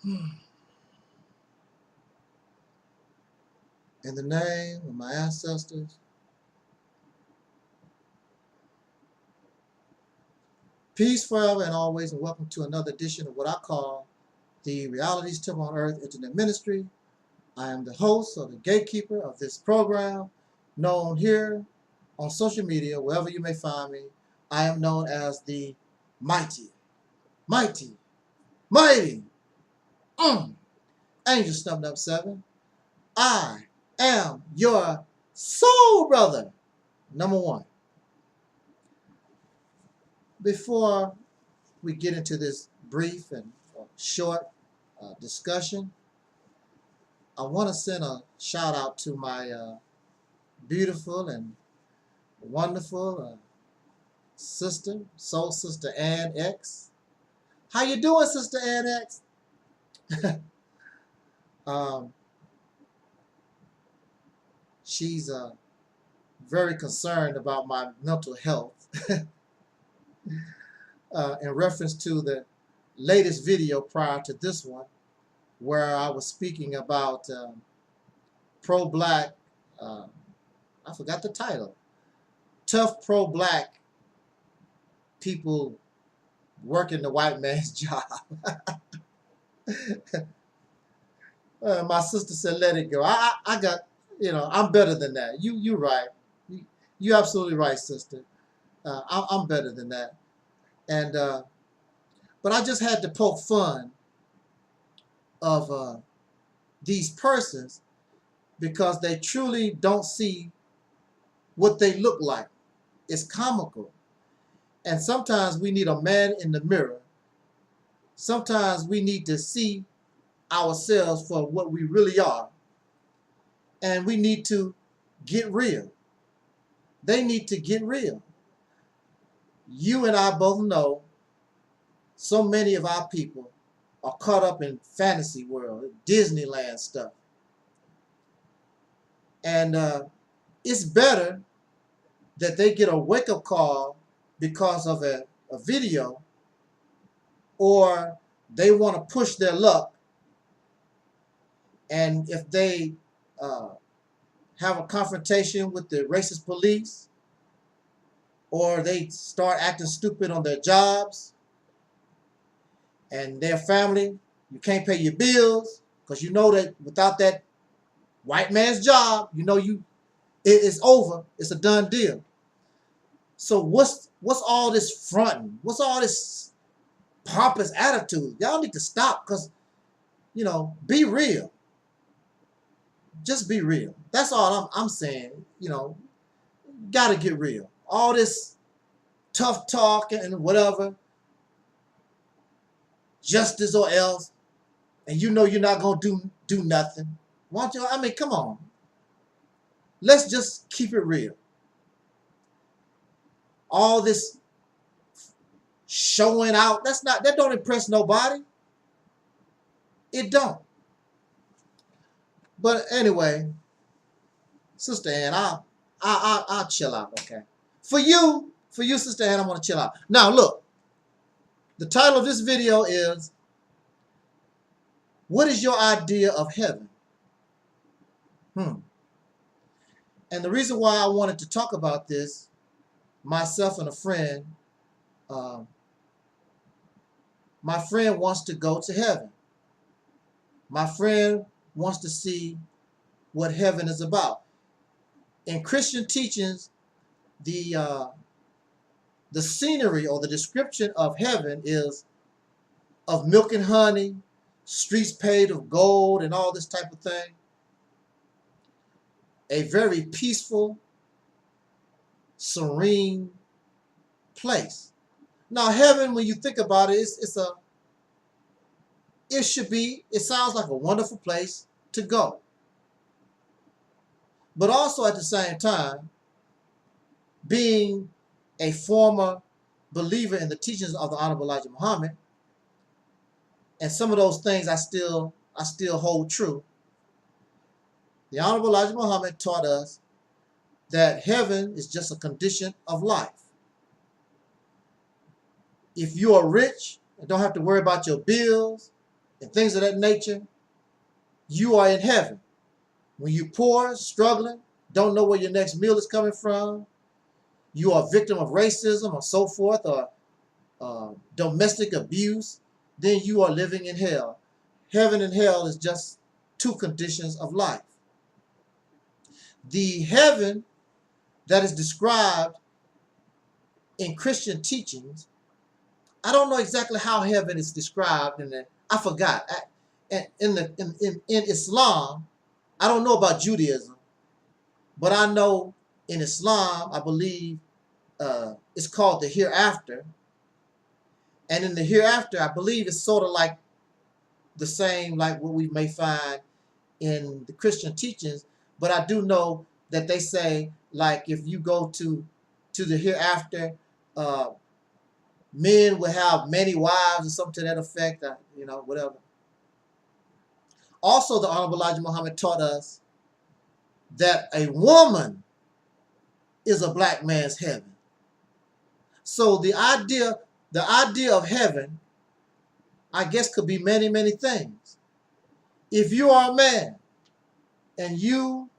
In the name of my ancestors, peace forever and always, and welcome to another edition of what I call the Realities Temple on Earth Internet Ministry. I am the host or the gatekeeper of this program, known here on social media, wherever you may find me. I am known as the mighty Angel Stumped Up 7. I am your soul brother, number one. Before we get into this brief and short discussion, I want to send a shout out to my beautiful and wonderful sister, soul sister Ann X. How you doing, Sister Ann X? She's very concerned about my mental health in reference to the latest video prior to this one, where I was speaking about pro-black, I forgot the title, tough pro-black people working the white man's job. My sister said, let it go. I got, I'm better than that. You're right. You're absolutely right, sister. I'm better than that. And, but I just had to poke fun of these persons because they truly don't see what they look like. It's comical. And sometimes we need a man in the mirror. Sometimes we need to see ourselves for what we really are. And we need to get real. They need to get real. You and I both know so many of our people are caught up in fantasy world, Disneyland stuff. And it's better that they get a wake-up call because of a video, or they want to push their luck, and if they have a confrontation with the racist police, or they start acting stupid on their jobs, and their family, you can't pay your bills, because you know that without that white man's job, it's over. It's a done deal. So what's all this fronting? What's all this pompous attitude? Y'all need to stop, because, be real. Just be real. That's all I'm saying. Got to get real. All this tough talk and whatever, justice or else, and you're not going to do nothing. Come on. Let's just keep it real. All this showing out, that don't impress nobody. It don't. But anyway, Sister Ann, I'll chill out, okay? For you, Sister Ann, I want to chill out. Now look, the title of this video is, what is your idea of heaven? And the reason why I wanted to talk about this, myself and a friend, my friend wants to go to heaven. My friend wants to see what heaven is about. In Christian teachings, the scenery or the description of heaven is of milk and honey, streets paved of gold, and all this type of thing. A very peaceful, serene place. Now, heaven, when you think about it, it sounds like a wonderful place to go. But also at the same time, being a former believer in the teachings of the Honorable Elijah Muhammad, and some of those things I still hold true. The Honorable Elijah Muhammad taught us that heaven is just a condition of life. If you are rich and don't have to worry about your bills, and things of that nature, you are in heaven. When you're poor, struggling, don't know where your next meal is coming from, you are a victim of racism or so forth, or domestic abuse, then you are living in hell. Heaven and hell is just two conditions of life. The heaven that is described in Christian teachings, I don't know exactly how heaven is described in it. I forgot. In Islam, I don't know about Judaism, but I know in Islam, I believe it's called the hereafter. And in the hereafter, I believe it's sort of like the same like what we may find in the Christian teachings. But I do know that they say, like, if you go to the hereafter, men will have many wives or something to that effect, you know, whatever. Also, the Honorable Elijah Muhammad taught us that a woman is a black man's heaven. So the idea of heaven, I guess, could be many, many things. If you are a man and you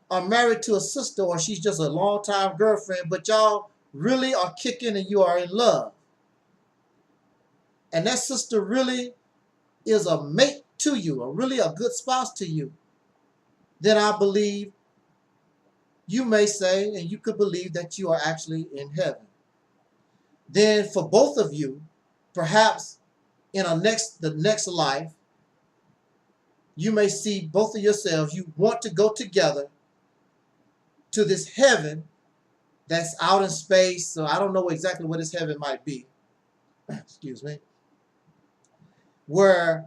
are married to a sister, or she's just a long-time girlfriend, but y'all really are kicking and you are in love, and that sister really is a mate to you, or really a good spouse to you, then I believe you may say, and you could believe, that you are actually in heaven. Then for both of you, perhaps in the next life, you may see both of yourselves, you want to go together to this heaven that's out in space. So I don't know exactly what this heaven might be. Excuse me. Where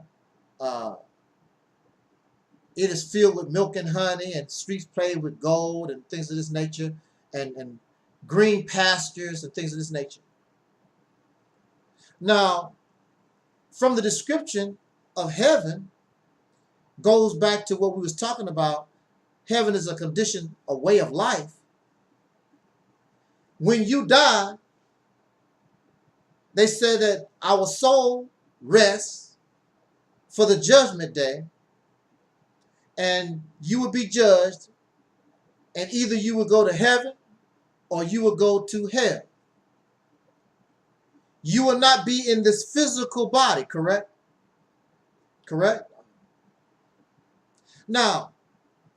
it is filled with milk and honey, and streets paved with gold and things of this nature, and green pastures and things of this nature. Now, from the description of heaven, goes back to what we was talking about. Heaven is a condition, a way of life. When you die, they say that our soul rests for the judgment day, and you will be judged, and either you will go to heaven or you will go to hell. You will not be in this physical body, correct? Correct? Now,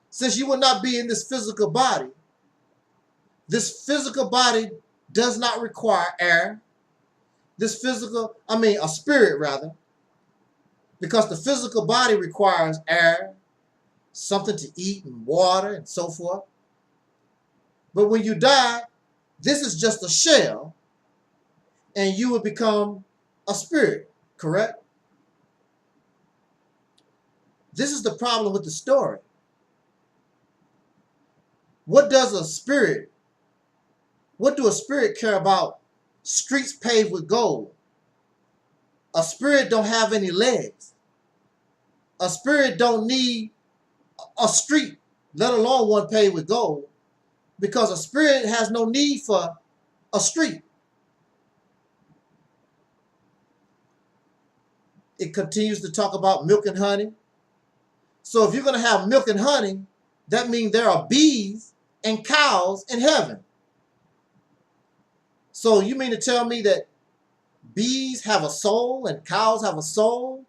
since you will not be in this physical body does not require air. A spirit rather, because the physical body requires air, something to eat and water and so forth. But when you die, this is just a shell, and you will become a spirit, correct? This is the problem with the story. What do a spirit care about streets paved with gold? A spirit don't have any legs. A spirit don't need a street, let alone one paved with gold, because a spirit has no need for a street. It continues to talk about milk and honey. So if you're going to have milk and honey, that means there are bees and cows in heaven. So you mean to tell me that bees have a soul and cows have a soul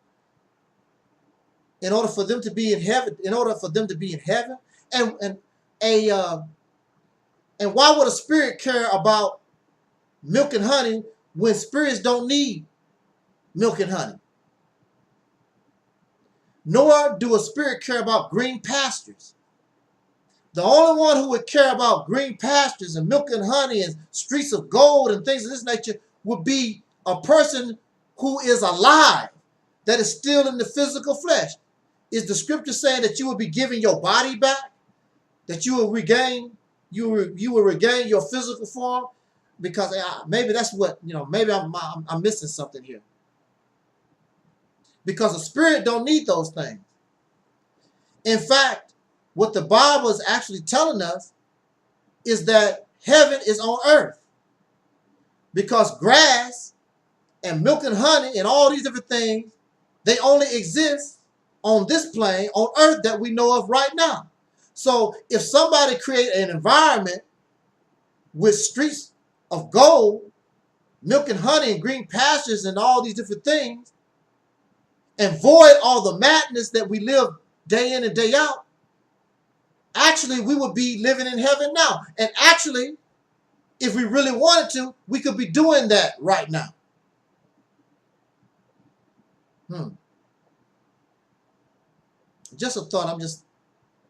in order for them to be in heaven? And why would a spirit care about milk and honey when spirits don't need milk and honey? Nor do a spirit care about green pastures. The only one who would care about green pastures and milk and honey and streets of gold and things of this nature would be a person who is alive, that is still in the physical flesh. Is the scripture saying that you will be giving your body back, that you will regain your physical form? Because maybe that's what, maybe I'm missing something here. Because a spirit don't need those things. In fact, what the Bible is actually telling us is that heaven is on earth. Because grass and milk and honey and all these different things They only exist on this plane, on earth, that we know of right now. So if somebody create an environment with streets of gold, milk and honey and green pastures and all these different things, and void all the madness that we live day in and day out, actually we would be living in heaven now. And actually, if we really wanted to, we could be doing that right now. Just a thought. I'm just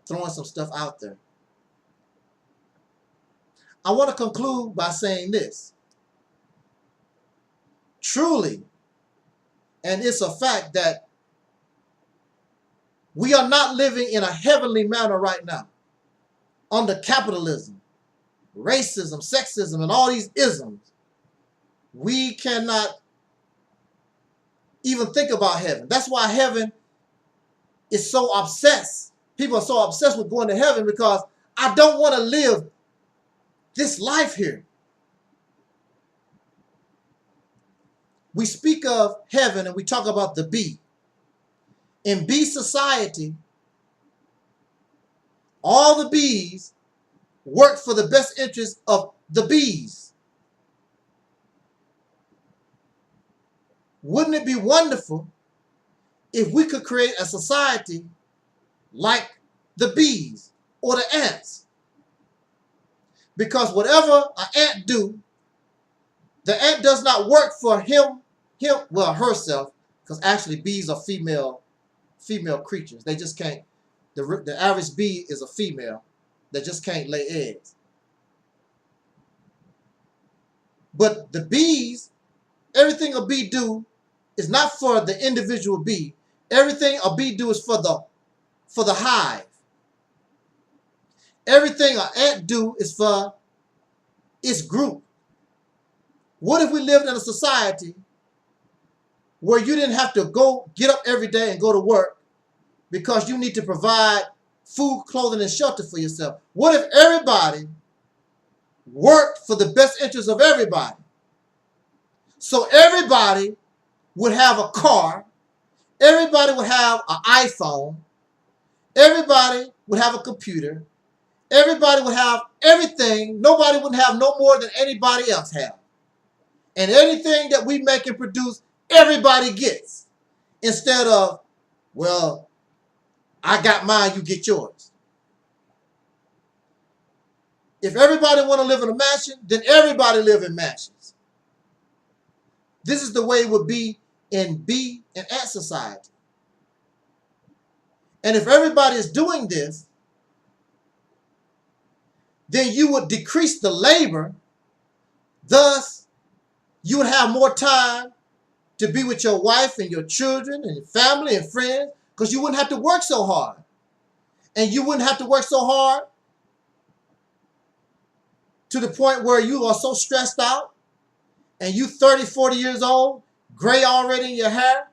throwing some stuff out there. I want to conclude by saying this. Truly, and it's a fact that we are not living in a heavenly manner right now under capitalism, racism, sexism, and all these isms. We cannot even think about heaven. That's why heaven is so obsessed. People are so obsessed with going to heaven, because I don't want to live this life here. We speak of heaven and we talk about the bee. In bee society, all the bees work for the best interest of the bees. Wouldn't it be wonderful if we could create a society like the bees or the ants? Because whatever an ant do, the ant does not work for well, herself, because actually bees are female creatures. They just can't, the average bee is a female that just can't lay eggs. But the bees, everything a bee do is not for the individual bee. Everything a bee do is for the hive. Everything an ant do is for its group. What if we lived in a society where you didn't have to get up every day and go to work because you need to provide food, clothing, and shelter for yourself? What if everybody worked for the best interest of everybody? So everybody would have a car, everybody would have an iPhone, everybody would have a computer, everybody would have everything. Nobody would have no more than anybody else have. And anything that we make and produce, everybody gets. Instead of, well, I got mine, you get yours. If everybody want to live in a mansion, then everybody live in mansions. This is the way it would be in bee and ant society. And if everybody is doing this, then you would decrease the labor. Thus, you would have more time to be with your wife and your children and your family and friends, because you wouldn't have to work so hard. And you wouldn't have to work so hard to the point where you are so stressed out and you 30, 40 years old, gray already in your hair,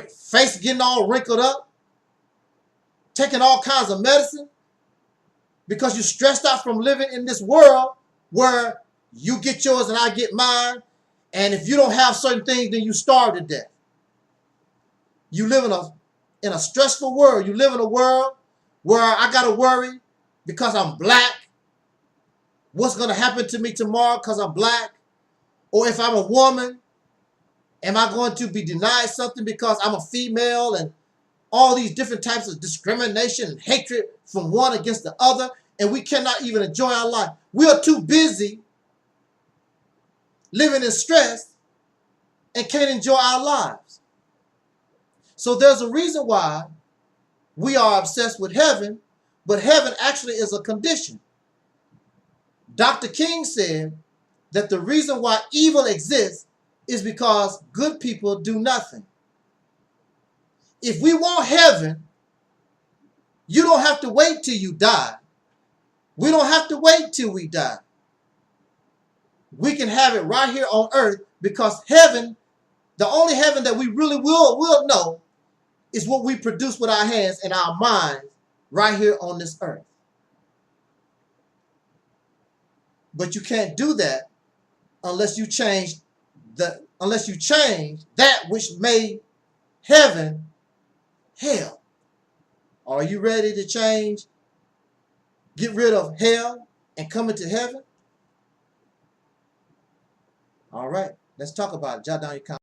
face getting all wrinkled up, taking all kinds of medicine, because you're stressed out from living in this world where you get yours and I get mine. And if you don't have certain things, then you starve to death. You live in a stressful world. You live in a world where I got to worry because I'm black. What's going to happen to me tomorrow because I'm black? Or if I'm a woman, am I going to be denied something because I'm a female? And all these different types of discrimination and hatred from one against the other. And we cannot even enjoy our life. We are too busy living in stress and can't enjoy our lives. So there's a reason why we are obsessed with heaven, but heaven actually is a condition. Dr. King said that the reason why evil exists is because good people do nothing. If we want heaven, you don't have to wait till you die. We don't have to wait till we die. We can have it right here on earth, because heaven, the only heaven that we really will know, is what we produce with our hands and our minds right here on this earth. But you can't do that unless you change unless you change that which made heaven hell. Are you ready to change? Get rid of hell and come into heaven? All right, let's talk about it. Jot down your comments.